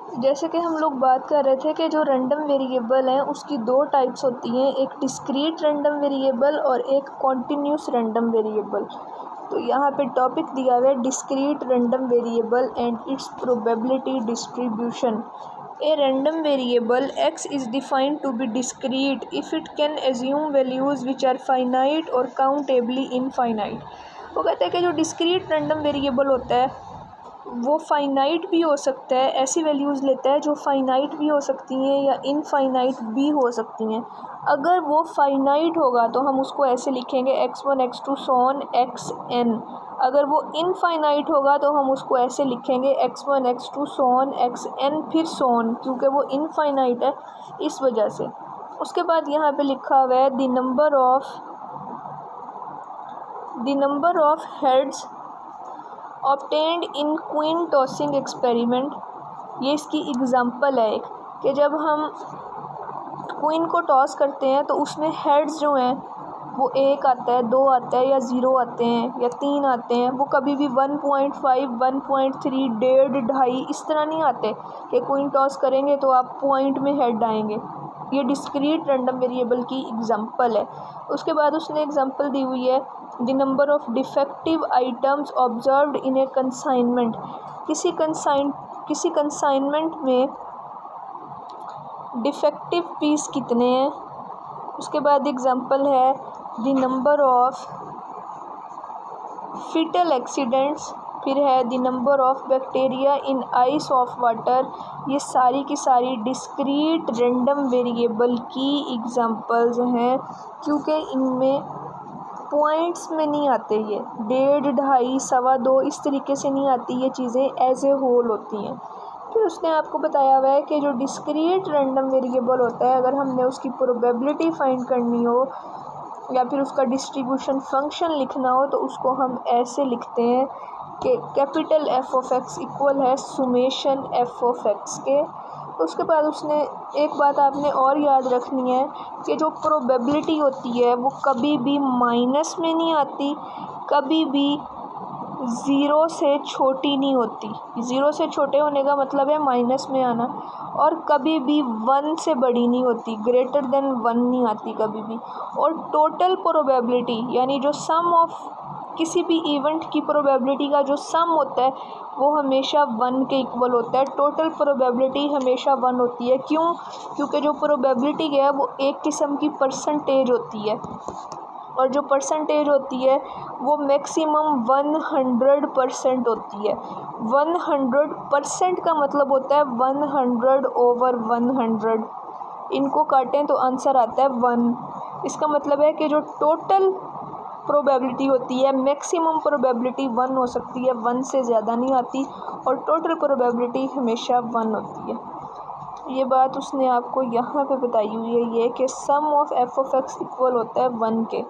जैसे कि हम लोग बात कर रहे थे कि जो रैंडम वेरिएबल हैं उसकी दो टाइप्स होती हैं, एक डिस्क्रीट रैंडम वेरिएबल और एक कॉन्टिन्यूस रैंडम वेरिएबल। तो यहाँ पे टॉपिक दिया हुआ है discrete random variable and it's probability distribution. A random variable x is defined to be discrete if it can assume values which are finite or countably infinite। वो कहते हैं कि जो डिस्क्रीट रैंडम वेरिएबल होता है वो फाइनाइट भी हो सकता है, ऐसी वैल्यूज़ लेता है जो फाइनाइट भी हो सकती हैं या इनफाइनाइट भी हो सकती हैं। अगर वो फाइनाइट होगा तो हम उसको ऐसे लिखेंगे x1 x2 सोन xn। अगर वो इनफाइनाइट होगा तो हम उसको ऐसे लिखेंगे x1 x2 सोन xn फिर सोन, क्योंकि वो इनफाइनाइट है इस वजह से। उसके बाद यहाँ पे लिखा हुआ है the number of heads obtained in coin tossing experiment. ये इसकी एग्ज़ाम्पल है एक, कि जब हम क्वीन को टॉस करते हैं तो उसमें हेड्स जो हैं वो 1 आता है, 2 आता है या 0 आते हैं या 3 आते हैं। वो कभी भी 1.5 1.3 1.5 2.5 इस तरह नहीं आते कि क्वीन टॉस करेंगे तो आप पॉइंट में हेड आएंगे। ये डिस्क्रीट रैंडम वेरिएबल की एग्ज़ाम्पल है। उसके बाद उसने एग्ज़ाम्पल दी हुई है the number of defective items observed in a consignment. किसी कंसाइनमेंट में डिफेक्टिव पीस कितने हैं। उसके बाद एग्ज़ाम्पल है the number of fatal accidents, फिर है the number of bacteria in ice of water. ये सारी की सारी डिस्क्रीट रैंडम वेरिएबल की एग्ज़ाम्पल्स हैं, क्योंकि इनमें पॉइंट्स में नहीं आते, ये 1.5 2.5 2.25 इस तरीके से नहीं आती, ये चीज़ें एज ए होल होती हैं। फिर उसने आपको बताया हुआ है कि जो डिस्क्रीट रैंडम वेरिएबल होता है अगर हमने उसकी प्रोबेबिलिटी फाइंड करनी हो या फिर उसका डिस्ट्रीब्यूशन फंक्शन लिखना हो तो उसको हम ऐसे लिखते हैं कि capital F of X equal है सुमेशन एफ ऑफ एक्स के। उसके बाद उसने एक बात आपने और याद रखनी है कि जो प्रोबेबिलिटी होती है वो कभी भी माइनस में नहीं आती, कभी भी 0 से छोटी नहीं होती। 0 से छोटे होने का मतलब है माइनस में आना, और कभी भी 1 से बड़ी नहीं होती, ग्रेटर देन 1 नहीं आती कभी भी। और टोटल प्रोबेबिलिटी यानी जो सम ऑफ किसी भी इवेंट की प्रोबेबिलिटी का जो सम होता है वो हमेशा 1 के इक्वल होता है। टोटल प्रोबेबिलिटी हमेशा 1 होती है। क्यों? क्योंकि जो प्रोबेबिलिटी है वो एक किस्म की परसेंटेज होती है, और जो परसेंटेज होती है वो मैक्सिमम 100% होती है। 100% का मतलब होता है 100/100। इनको काटें तो आंसर आता है 1। इसका मतलब है कि जो टोटल प्रोबेबिलिटी होती है मैक्सिमम प्रोबेबिलिटी 1 हो सकती है, 1 से ज़्यादा नहीं आती, और टोटल प्रोबेबिलिटी हमेशा 1 होती है। ये बात उसने आपको यहाँ पे बताई हुई है ये कि sum of F of X equal होता है 1 के।